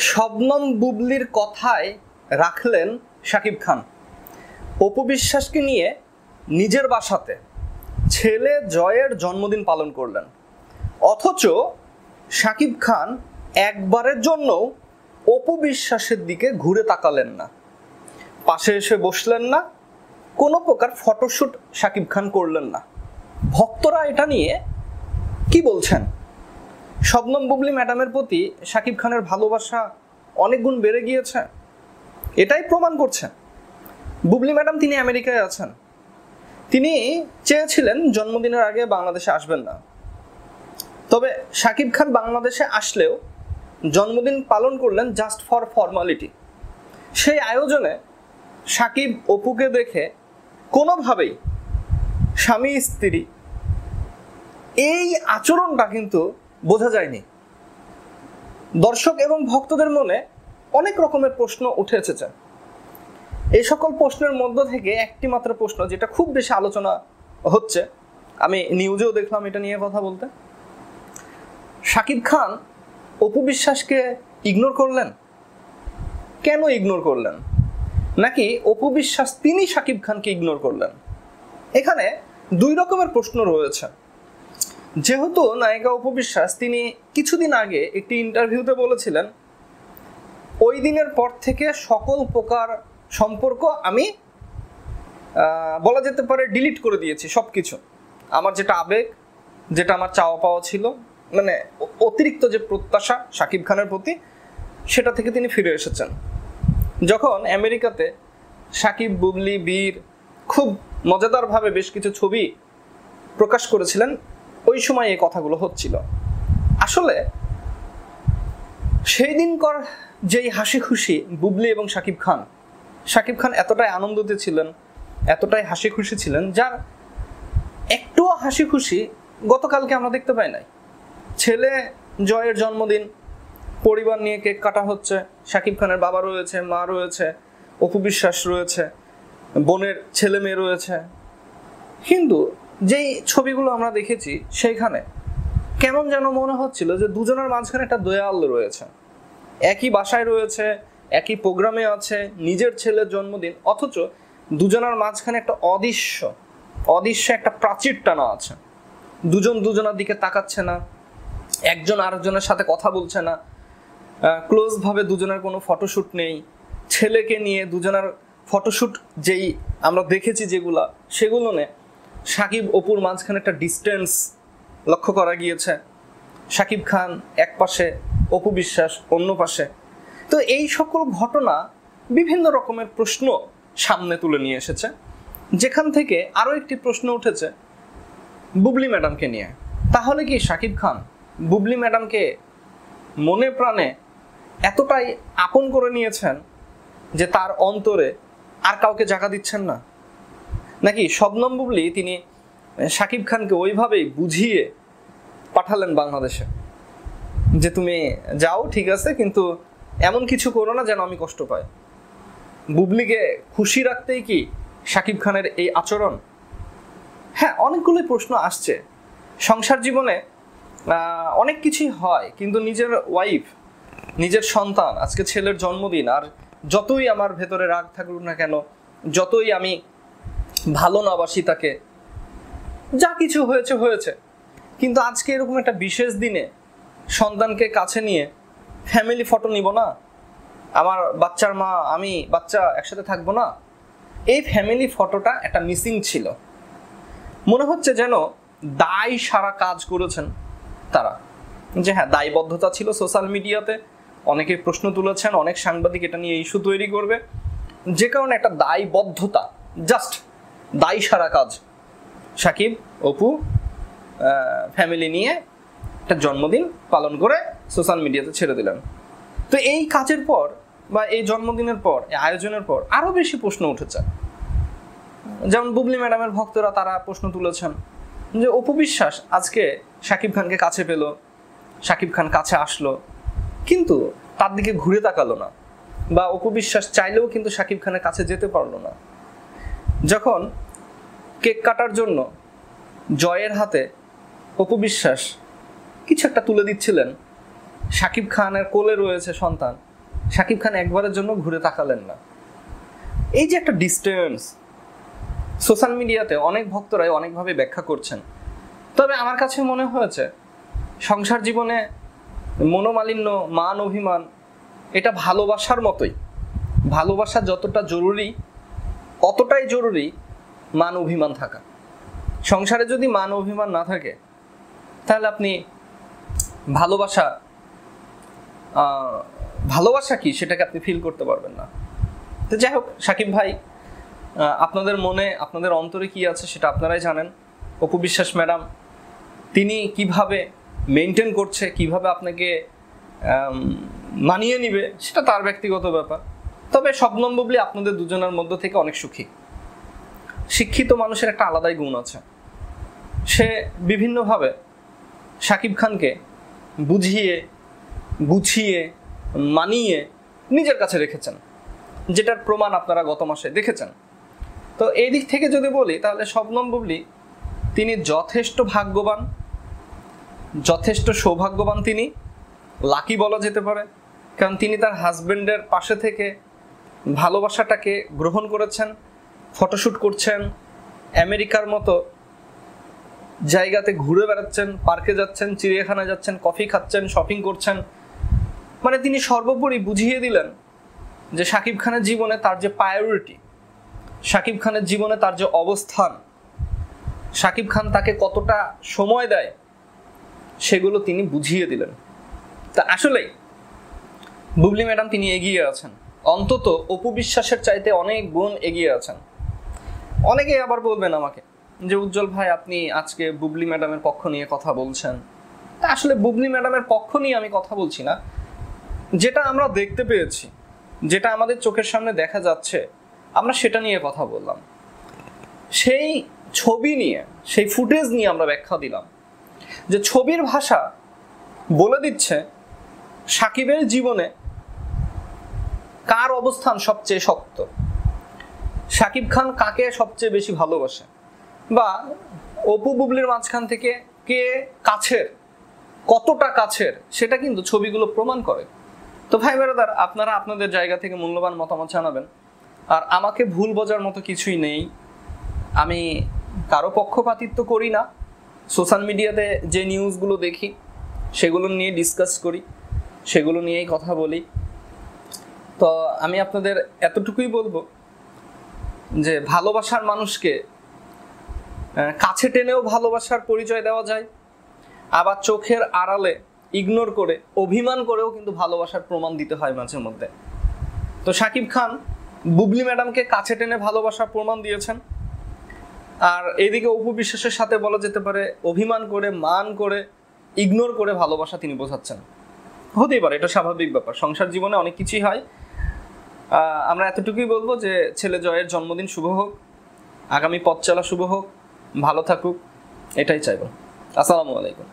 শবনম বুবলির কথায় রাখলেন শাকিব খান। অপু বিশ্বাসকে নিয়ে নিজের বাসাতে ছেলে জয়ের জন্মদিন পালন করলেন, অথচ শাকিব খান একবারের জন্যও অপু বিশ্বাসের দিকে ঘুরে তাকালেন না, পাশে এসে বসলেন না, কোনো প্রকার ফটোশ্যুট শাকিব খান করলেন না। ভক্তরা এটা নিয়ে কি বলছেন? শবনম বুবলি ম্যাডামের প্রতি শাকিব খানের ভালোবাসা অনেক গুণ বেড়ে গিয়েছে, এটাই প্রমাণ করছে। বুবলি ম্যাডাম তিনি আমেরিকায় আছেন, তিনি চেয়েছিলেন জন্মদিনের আগে বাংলাদেশে আসবেন না, তবে শাকিব খান বাংলাদেশে আসলেও জন্মদিন পালন করলেন জাস্ট ফর ফর্মালিটি। সেই আয়োজনে শাকিব অপুকে দেখে কোনোভাবেই স্বামী স্ত্রী এই আচরণটা কিন্তু বোঝা যায়নি। দর্শক এবং ভক্তদের মনে অনেক রকমের প্রশ্ন উঠে এসেছে। এই সকল প্রশ্নের মধ্য থেকে একটি মাত্র প্রশ্ন যেটা খুব বেশি আলোচনা হচ্ছে, আমি নিউজেও দেখলাম এটা নিয়ে কথা বলতে, শাকিব খান অপু বিশ্বাসকে ইগনোর করলেন। কেন ইগনোর করলেন? নাকি অপু বিশ্বাস তিনি শাকিব খানকে ইগনোর করলেন? এখানে দুই রকমের প্রশ্ন রয়েছে। যেহেতু নায়িকা অপু বিশ্বাস তিনি কিছুদিন আগে একটি ইন্টারভিউতে বলেছিলেন, ওই দিনের পর থেকে সকল প্রকার সম্পর্ক আমি বলা যেতে পারে ডিলিট করে দিয়েছি, সবকিছু আমার যেটা আবেগ, যেটা আমার চাওয়া পাওয়া ছিল, মানে অতিরিক্ত যে প্রত্যাশা শাকিব খানের প্রতি, সেটা থেকে তিনি ফিরে এসেছেন। যখন আমেরিকাতে শাকিব বুবলি বীর খুব মজাদারভাবে বেশ কিছু ছবি প্রকাশ করেছিলেন, ওই সময় এই কথাগুলো হচ্ছিল। আসলে সেই দিনকার যেই হাসি খুশি বুবলি এবং শাকিব খান এতটাই আনন্দতে ছিলেন, এতটাই হাসি খুশি ছিলেন, যার একটুও হাসি খুশি গতকালকে আমরা দেখতে পাই নাই। ছেলে জয়ের জন্মদিন, পরিবার নিয়ে কেক কাটা হচ্ছে, শাকিব খানের বাবা রয়েছে, মা রয়েছে, অপু বিশ্বাস রয়েছে, বোনের ছেলে মেয়ে রয়েছে, কিন্তু যেই ছবিগুলো আমরা দেখেছি সেইখানে কেমন যেন মনে হচ্ছিল যে দুজনের মাঝখানে একটা দেয়াল রয়েছে। একই বাসায় রয়েছে, একই প্রোগ্রামে আছে, নিজের ছেলের জন্মদিন, অথচ দুজনের মাঝখানে একটা অদৃশ্য একটা প্রাচীর টানা আছে। দুজন দুজনের দিকে তাকাচ্ছে না, একজন আরেকজনের সাথে কথা বলছে না, ক্লোজ ভাবে দুজনের কোনো ফটোশ্যুট নেই। ছেলেকে নিয়ে দুজনের ফটোশ্যুট যেই আমরা দেখেছি যেগুলা, সেগুলো নিয়ে শাকিব অপুর মাঝখানে একটা ডিস্টেন্স লক্ষ্য করা গিয়েছে। শাকিব খান এক পাশে, অপু বিশ্বাস অন্য পাশে। তো এই সকল ঘটনা বিভিন্ন রকমের প্রশ্ন সামনে তুলে নিয়ে এসেছে, যেখান থেকে আরও একটি প্রশ্ন উঠেছে বুবলি ম্যাডামকে নিয়ে। তাহলে কি শাকিব খান বুবলি ম্যাডামকে মনে প্রাণে এতটাই আপন করে নিয়েছেন যে তার অন্তরে আর কাউকে জায়গা দিচ্ছেন না? নাকি শবনম বুবলি তিনি শাকিব খানকে ওইভাবেই বুঝিয়ে পাঠালেন বাংলাদেশে যে তুমি যাও ঠিক আছে, কিন্তু এমন কিছু করো না যেন আমি কষ্ট পাই? বুবলিকে খুশি রাখতেই কি শাকিব খানের এই আচরণ? হ্যাঁ, অনেকগুলোই প্রশ্ন আসছে। সংসার জীবনে অনেক কিছুই হয়, কিন্তু নিজের ওয়াইফ, নিজের সন্তান, আজকে ছেলের জন্মদিন, আর যতই আমার ভেতরে রাগ থাকুক না কেন, যতই আমি ভালো না বাসি তাকে, যা কিছু হয়েছে হয়েছে, কিন্তু আজকে এরকম একটা বিশেষ দিনে সন্তানকে কাছে নিয়ে ফ্যামিলি ফটো নিব না? আমার বাচ্চার মা, আমি, বাচ্চা একসাথে থাকবো না? এই ফ্যামিলি ফটোটা একটা মিসিং ছিল। মনে হচ্ছে যেন দায় সারা কাজ করেছেন তারা, যে হ্যাঁ দায়বদ্ধতা ছিল। সোশ্যাল মিডিয়াতে অনেকে প্রশ্ন তুলেছেন, অনেক সাংবাদিক এটা নিয়ে ইস্যু তৈরি করবে, যে কারণে একটা দায়বদ্ধতা, জাস্ট দায় সারা কাজ। শাকিব অপু ফ্যামিলি নিয়ে একটা জন্মদিন পালন করে সোশ্যাল মিডিয়াতে ছেড়ে দিলেন। তো এই কাজের পর বা এই জন্মদিনের পর, এই আয়োজনের পর আরো বেশি প্রশ্ন উঠেছে। যেমন বুবলি ম্যাডামের ভক্তরা তারা প্রশ্ন তুলেছেন যে অপু বিশ্বাস আজকে শাকিব খানকে কাছে পেল, শাকিব খান কাছে আসলো, কিন্তু তার দিকে ঘুরে তাকালো না, বা অপু বিশ্বাস চাইলেও কিন্তু শাকিব খানের কাছে যেতে পারলো না। যখন কেক কাটার জন্য জয়ের হাতে অপু বিশ্বাস কিছু একটা তুলে দিচ্ছিলেন, শাকিব খানের কোলে রয়েছে সন্তান, শাকিব খান একবারের জন্য ঘুরে তাকালেন না। এই যে একটা ডিস্টেন্স, সোশ্যাল মিডিয়াতে অনেক ভক্তরাই অনেকভাবে ব্যাখ্যা করছেন। তবে আমার কাছে মনে হয়েছে সংসার জীবনে মনোমালিন্য, মান অভিমান এটা ভালোবাসার মতোই। ভালোবাসা যতটা জরুরি অতটাই জরুরি মান অভিমান থাকা। সংসারে যদি মান অভিমান না থাকে তাহলে আপনি ভালোবাসা কি সেটাকে আপনি ফিল করতে পারবেন না। তো যাই হোক, শাকিব ভাই, আপনাদের মনে আপনাদের অন্তরে কি আছে সেটা আপনারাই জানেন। অপু বিশ্বাস ম্যাডাম তিনি কিভাবে মেনটেন করছে, কিভাবে আপনাকে মানিয়ে নিবে সেটা তার ব্যক্তিগত ব্যাপার। তবে শবনম বুবলি আপনাদের দুজনের মধ্য থেকে অনেক সুখী। শিক্ষিত মানুষের একটা আলাদাই গুণ আছে, সে বিভিন্নভাবে শাকিব খানকে বুঝিয়ে গুছিয়ে মানিয়ে নিজের কাছে রেখেছেন, যেটার প্রমাণ আপনারা গত মাসে দেখেছেন। তো এই দিক থেকে যদি বলি তাহলে শবনম বুবলি তিনি যথেষ্ট ভাগ্যবান, যথেষ্ট সৌভাগ্যবান, তিনি লাকি বলা যেতে পারে। কারণ তিনি তার হাজবেন্ডের পাশে থেকে ভালোবাসাটাকে গ্রহণ করেছেন, ফটোশ্যুট করছেন, আমেরিকার মতো জায়গাতে ঘুরে বেড়াচ্ছেন, পার্কে যাচ্ছেন, চিড়িয়াখানায় যাচ্ছেন, কফি খাচ্ছেন, শপিং করছেন। মানে তিনি সর্বোপরি বুঝিয়ে দিলেন যে শাকিব খানের জীবনে তার যে প্রায়োরিটি, শাকিব খানের জীবনে তার যে অবস্থান, শাকিব খান তাকে কতটা সময় দেয় সেগুলো তিনি বুঝিয়ে দিলেন। তা আসলেই বুবলি ম্যাডাম তিনি এগিয়ে আছেন, অন্তত অপু বিশ্বাসের চাইতে অনেক গুণ এগিয়ে আছেন। অনেকে আবার বলবেন আমাকে যে উজ্জ্বল ভাই আপনি আজকে বুবলি ম্যাডামের পক্ষ নিয়ে কথা বলছেন। তা আসলে বুবলি ম্যাডামের পক্ষ নিয়ে আমি কথা বলছি না, যেটা আমরা দেখতে পেয়েছি, যেটা আমাদের চোখের সামনে দেখা যাচ্ছে আমরা সেটা নিয়ে কথা বললাম। সেই ছবি নিয়ে, সেই ফুটেজ নিয়ে আমরা ব্যাখ্যা দিলাম যে ছবির ভাষা বলে দিচ্ছে শাকিবের জীবনে কার অবস্থান সবচেয়ে শক্ত, শাকিব খান কাকে সবচেয়ে বেশি ভালোবাসে, বা অপু বুবলির মাঝখান থেকে কে কাছের, কতটা কাছের, সেটা কিন্তু ছবিগুলো প্রমাণ করে। তো ভাই ব্রাদার, আপনারা আপনাদের জায়গা থেকে মূল্যবান মতামত জানাবেন। আর আমাকে ভুল বোঝার মতো কিছুই নেই, আমি কারো পক্ষপাতিত্ব করি না। সোশ্যাল মিডিয়াতে যে নিউজগুলো দেখি সেগুলো নিয়ে ডিসকাস করি, সেগুলো নিয়েই কথা বলি। তো আমি আপনাদের এতটুকুই বলবো যে ভালোবাসার মানুষকে কাছে টেনেও ভালোবাসার পরিচয় দেওয়া যায়, আবার চোখের আড়ালে ইগনোর করে অভিমান করেও কিন্তু ভালোবাসার প্রমাণ দিতে হয় মাঝে মধ্যে। তো শাকিব খান বুবলি ম্যাডামকে কাছে টেনে ভালোবাসার প্রমাণ দিয়েছেন, আর এইদিকে অপু বিশ্বাসের সাথে বলা যেতে পারে অভিমান করে, মান করে, ইগনোর করে ভালোবাসা তিনি বোঝাচ্ছেন। হতেই পারে, এটা স্বাভাবিক ব্যাপার, সংসার জীবনে অনেক কিছুই হয়। আমরা এতটুকুই বলবো যে ছেলে জয়ের জন্মদিন শুভ হোক, আগামী পথ চলা শুভ হোক, ভালো থাকুক, এটাই চাইবো। আসসালামু আলাইকুম।